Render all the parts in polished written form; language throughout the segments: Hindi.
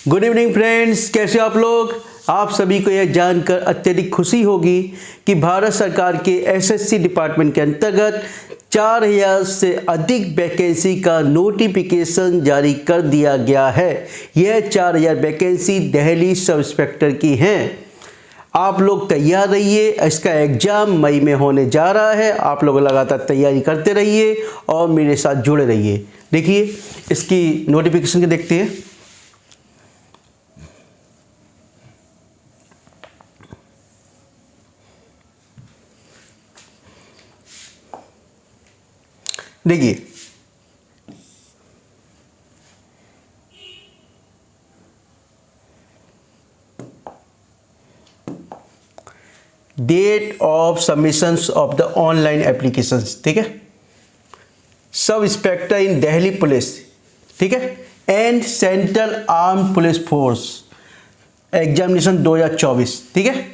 गुड इवनिंग फ्रेंड्स, कैसे आप लोग। आप सभी को यह जानकर अत्यधिक खुशी होगी कि भारत सरकार के एसएससी डिपार्टमेंट के अंतर्गत 4000 से अधिक वैकेंसी का नोटिफिकेशन जारी कर दिया गया है। यह 4000 वैकेंसी दिल्ली सब इंस्पेक्टर की हैं। आप लोग तैयार रहिए, इसका एग्ज़ाम मई में होने जा रहा है। आप लोग लगातार तैयारी करते रहिए और मेरे साथ जुड़े रहिए। देखिए इसकी नोटिफिकेशन के देखते हैं। देखिए date of submissions of the online applications, ठीक है। Sub inspector in Delhi police, ठीक है, and central armed police force examination 2024, ठीक है।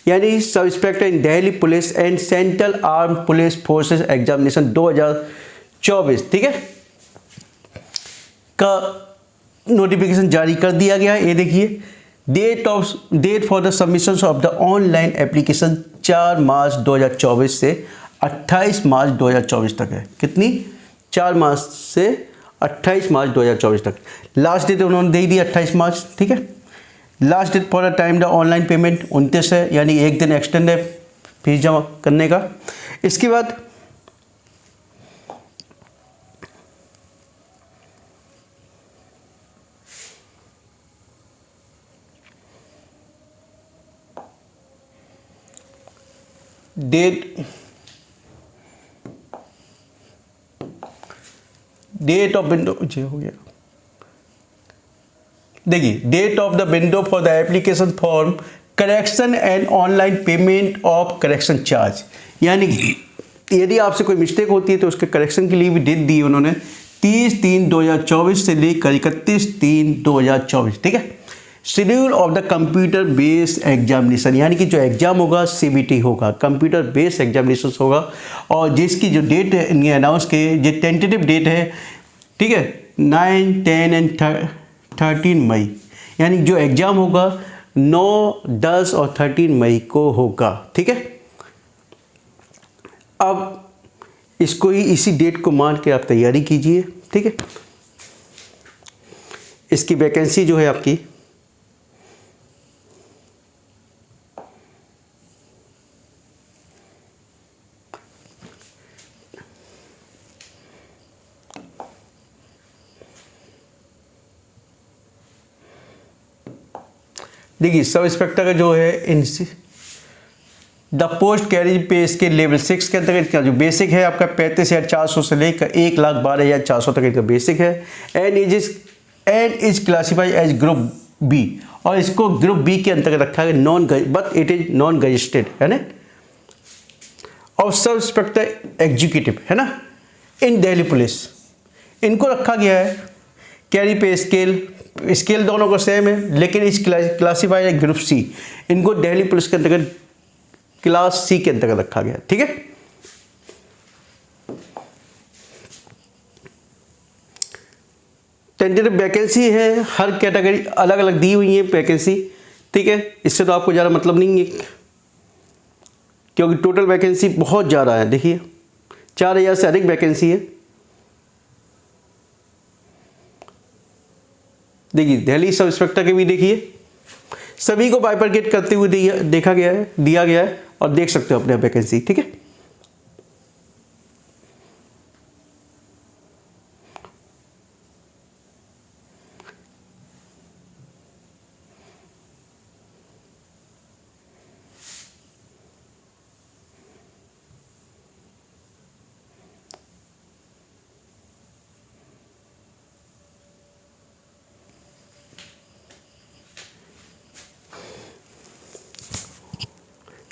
यानी sub inspector in Delhi police and central armed police forces examination 2024, ठीक है, का नोटिफिकेशन जारी कर दिया गया है। ये देखिए date for the submission of the online application 4 March 2024 से 28 मार्च 2024 तक है। कितनी? 4 मार्च से 28 मार्च 2024 तक। लास्ट डेट उन्होंने दे दी 28 मार्च, ठीक है। Last date for the time the online payment 29 है, यानी एक दिन एक्सटेंड है फीस जमा करने का। इसके बाद डेट ऑफ विंडो हो गया। देखिए date of the window for the application form correction and online payment of correction charge, यानी कि यदि आपसे कोई मिस्टेक होती है तो उसके करेक्शन के लिए भी डेट दी उन्होंने 30/3/2024 से लेकर 31/3/2024, ठीक है। Schedule of the computer based examination, यानी कि जो एग्जाम होगा सीबीटी होगा, कंप्यूटर बेस्ड एग्जामिनेशन होगा, और जिसकी जो डेट अनाउंस के जो टेंटेटिव डेट है, ठीक है, 9, 10 एंड 13 मई, यानी जो एग्ज़ाम होगा 9, 10 और 13 मई को होगा, ठीक है। अब इसको ही इसी डेट को मान के आप तैयारी कीजिए, ठीक है। इसकी वैकेंसी जो है आपकी देखिए सब इंस्पेक्टर का जो है इन द पोस्ट कैरिज पे इसके लेवल 6 के अंतर्गत का जो बेसिक है आपका 35,400 से लेकर 1,12,400 तक का बेसिक है। And is classified as group B, और इसको ग्रुप बी के अंतर्गत रखा है but it is non registered, है ना। और सब इंस्पेक्टर एग्जीक्यूटिव, है ना, इन दिल्ली पुलिस, इनको रखा गया है कैरी पे स्केल दोनों को सेम है, लेकिन इस क्लासीफाइड है ग्रुप सी, इनको दिल्ली पुलिस के अंतर्गत क्लास सी के अंतर्गत रखा गया, ठीक है। टेंटेटिव वैकेंसी है, हर कैटेगरी अलग अलग दी हुई है वैकेंसी, ठीक है। इससे तो आपको ज़्यादा मतलब नहीं है क्योंकि टोटल वैकेंसी बहुत ज़्यादा है। देखिए 4000 से अधिक वैकेंसी है। देखिए दिल्ली सब इंस्पेक्टर के भी देखिए सभी को बाइफरकेट करते हुए दिया गया है और देख सकते हो अपने वैकेंसी, ठीक है।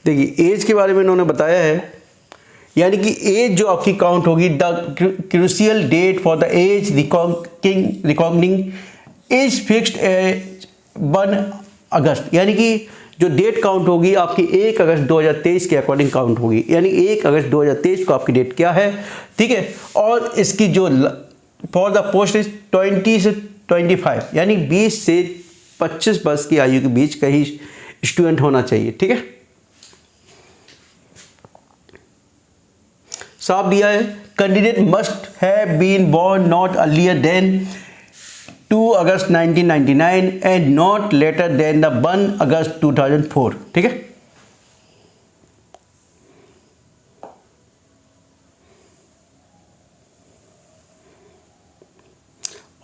देखिए एज के बारे में इन्होंने बताया है, यानी कि एज जो आपकी काउंट होगी, the crucial date for the age reckoning as fixed as 1 August, यानी कि जो डेट काउंट होगी आपकी 1 अगस्त 2023 के अकॉर्डिंग काउंट होगी, यानी 1 अगस्त 2023 को आपकी डेट क्या है, ठीक है। और इसकी जो फॉर द पोस्ट इज 20 से 25 यानी 20 से 25 वर्ष की आयु के बीच का ही स्टूडेंट होना चाहिए। ठीक है, साफ दिया है। Candidate must have been born not earlier than 2 August 1999 and not later than the 1 August 2004। ठीक है,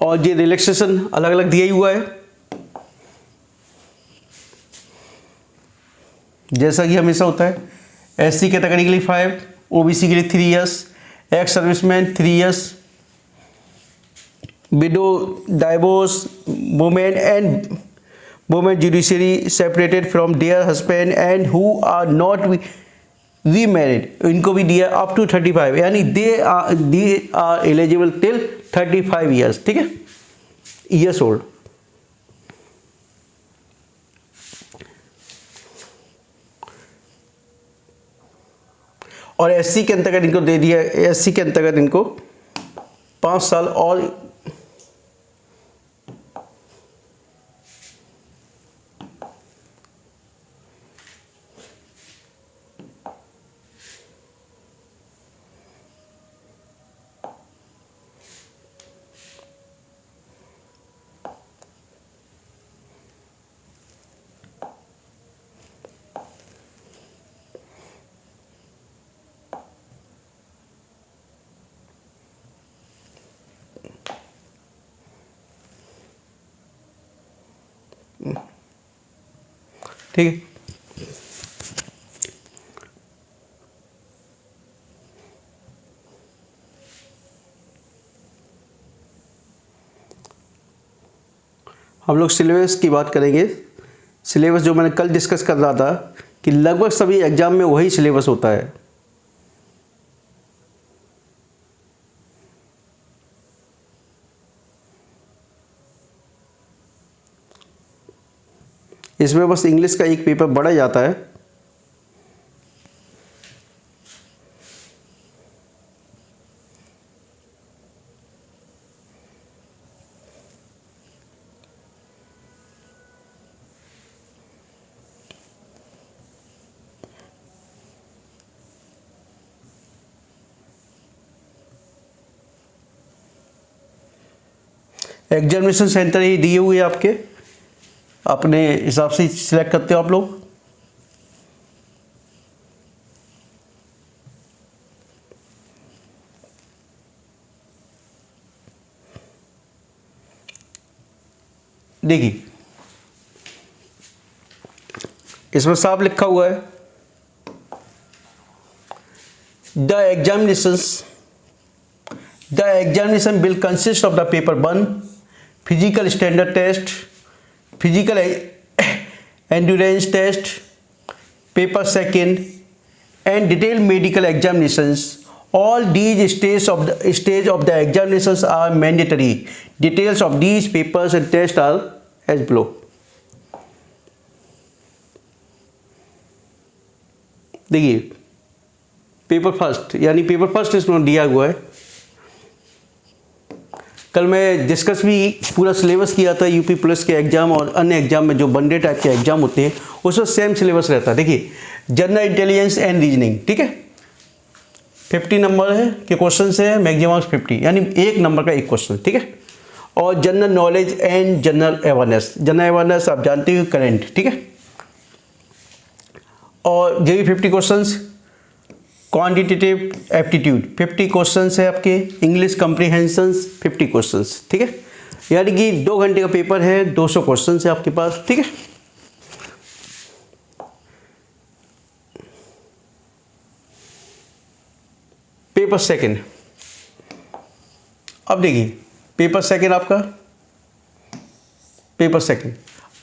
और ये रिलैक्सेशन अलग अलग दिया ही हुआ है, जैसा कि हमेशा होता है। एससी कैटेगरी के लिए 5, ओबीसी के लिए 3 years, ex serviceman 3 years, widow, divorce, women judicially separated from their husband and who are not remarried, इनको भी दिया अप टू 35 यानी they are eligible till 35 years. ठीक है, ईयर्स ओल्ड। और एससी के अंतर्गत इनको दे दिया, एससी के अंतर्गत इनको 5 साल और ठीक है। हम लोग सिलेबस की बात करेंगे। सिलेबस जो मैंने कल डिस्कस कर रहा था कि लगभग सभी एग्जाम में वही सिलेबस होता है। इसमें बस इंग्लिश का एक पेपर बढ़ा जाता है। एग्जामिनेशन सेंटर ही दिए हुए आपके, अपने हिसाब से सिलेक्ट करते हो आप लोग। देखिए इसमें साफ लिखा हुआ है, the examination will consist of the paper 1 physical standard test, physical endurance test, paper 2 and detailed medical examinations. All these stage of the examinations are mandatory. Details of these papers and tests are as below. देखिए पेपर फर्स्ट यानी पेपर फर्स्ट इसमें दिया हुआ है। कल मैं डिस्कस भी पूरा सिलेबस किया था यूपी पुलिस के एग्जाम और अन्य एग्जाम में जो वनडे टाइप के एग्जाम होते हैं उसमें सेम सिलेबस रहता है। देखिए जनरल इंटेलिजेंस एंड रीजनिंग, ठीक है, 50 नंबर है के क्वेश्चन है, मैक्सिमम मार्क्स 50 यानी 1 नंबर का एक क्वेश्चन, ठीक है। और general knowledge and general awareness आप जानते हो करेंट, ठीक है। और ये भी 50 क्वेश्चंस। क्वांटिटेटिव एप्टीट्यूड 50 क्वेश्चंस है आपके। इंग्लिश कॉम्प्रिहेंशंस 50 क्वेश्चंस, ठीक है। यानी कि 2 घंटे का पेपर है, 200 क्वेश्चंस है आपके पास, ठीक है। पेपर 2 अब देखिए पेपर 2 आपका पेपर 2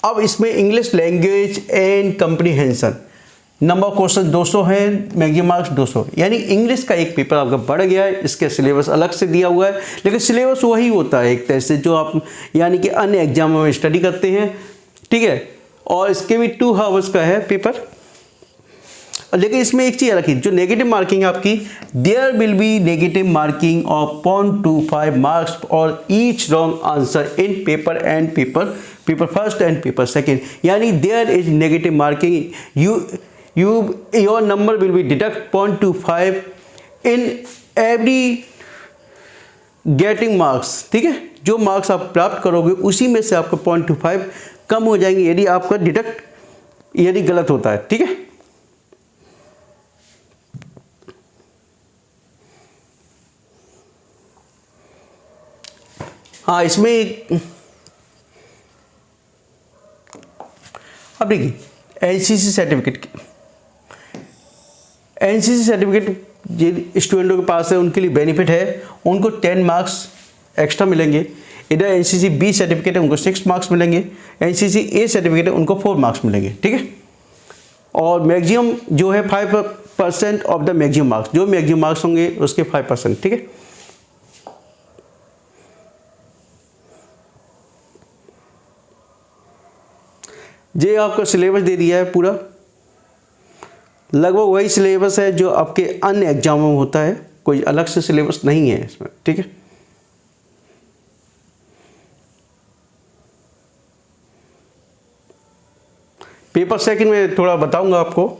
अब इसमें English language and comprehension number question 200 है, मैक्सिमम मार्क्स 200 यानी इंग्लिश का एक पेपर आपका बढ़ गया है। इसके सिलेबस अलग से दिया हुआ है लेकिन सिलेबस वही होता है एक तरह से जो आप यानी कि अन्य एग्जामों में स्टडी करते हैं, ठीक है। और इसके भी 2 आवर्स का है पेपर। लेकिन इसमें एक चीज़ रखी, जो नेगेटिव मार्किंग है आपकी, there will be negative marking of 0.25 marks और each wrong answer in paper and paper first and paper second. यानी there is negative marking, your number will be deduct 0.25 in every getting marks. ठीक है, जो मार्क्स आप प्राप्त करोगे उसी में से आपको 0.25 कम हो जाएंगे यदि आपका डिडक्ट यदि गलत होता है। ठीक है, हाँ इसमें अब देखिए एनसीसी सर्टिफिकेट, एनसीसी सर्टिफिकेट जिन स्टूडेंटों के पास है उनके लिए बेनिफिट है, उनको 10 मार्क्स एक्स्ट्रा मिलेंगे। इधर एनसीसी बी सर्टिफिकेट है उनको 6 मार्क्स मिलेंगे, एनसीसी ए सर्टिफिकेट है उनको 4 मार्क्स मिलेंगे। ठीक है, और मैक्सिमम जो है 5% ऑफ द मैक्सिमम मार्क्स, जो मैक्सिमम मार्क्स होंगे उसके 5%। ठीक है, ये आपका सिलेबस दे दिया है पूरा, लगभग वही सिलेबस है जो आपके अन्य एग्जामों में होता है, कोई अलग से सिलेबस नहीं है इसमें। ठीक है, पेपर सेकंड में थोड़ा बताऊंगा आपको।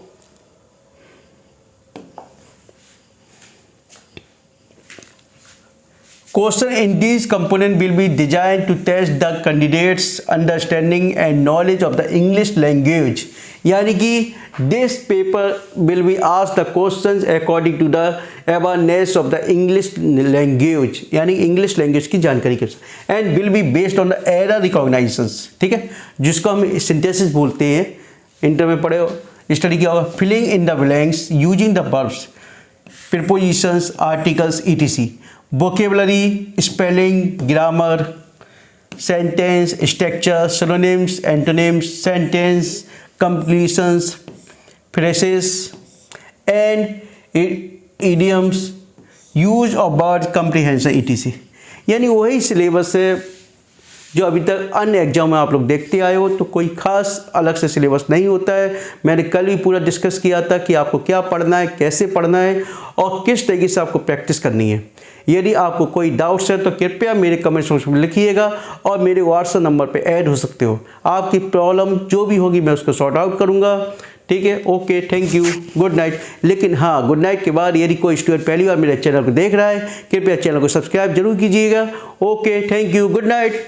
Question in these component will be designed to test the candidates understanding and knowledge of the English language। यानी कि this paper will be asked the questions according to the awareness of the English language, यानी English language की जानकारी के साथ, and will be based on the error recognitions। ठीक है, जिसको हम synthesis बोलते हैं, इंटर में पढ़े स्टडी किया होगा। Filling in the blanks using the verbs, prepositions, articles etc, vocabulary, spelling, grammar, sentence structure, synonyms, antonyms, sentence completions, phrases and idioms, use of words comprehension etc। यानी वही सिलेबस है जो अभी तक अन्य एग्जाम में आप लोग देखते आए हो, तो कोई खास अलग से सिलेबस नहीं होता है। मैंने कल भी पूरा डिस्कस किया था कि आपको क्या पढ़ना है, कैसे पढ़ना है और किस तरीके से आपको प्रैक्टिस करनी है। यदि आपको कोई डाउट्स है तो कृपया मेरे कमेंट सेक्शन में लिखिएगा और मेरे व्हाट्सएप नंबर पे ऐड हो सकते हो। आपकी प्रॉब्लम जो भी होगी मैं उसको सॉर्ट आउट करूँगा। ठीक है, okay, thank you, good night. लेकिन हाँ, गुड नाइट के बाद यदि कोई स्टूडेंट पहली बार मेरे चैनल को देख रहा है, कृपया चैनल को सब्सक्राइब जरूर कीजिएगा। Okay, thank you, good night.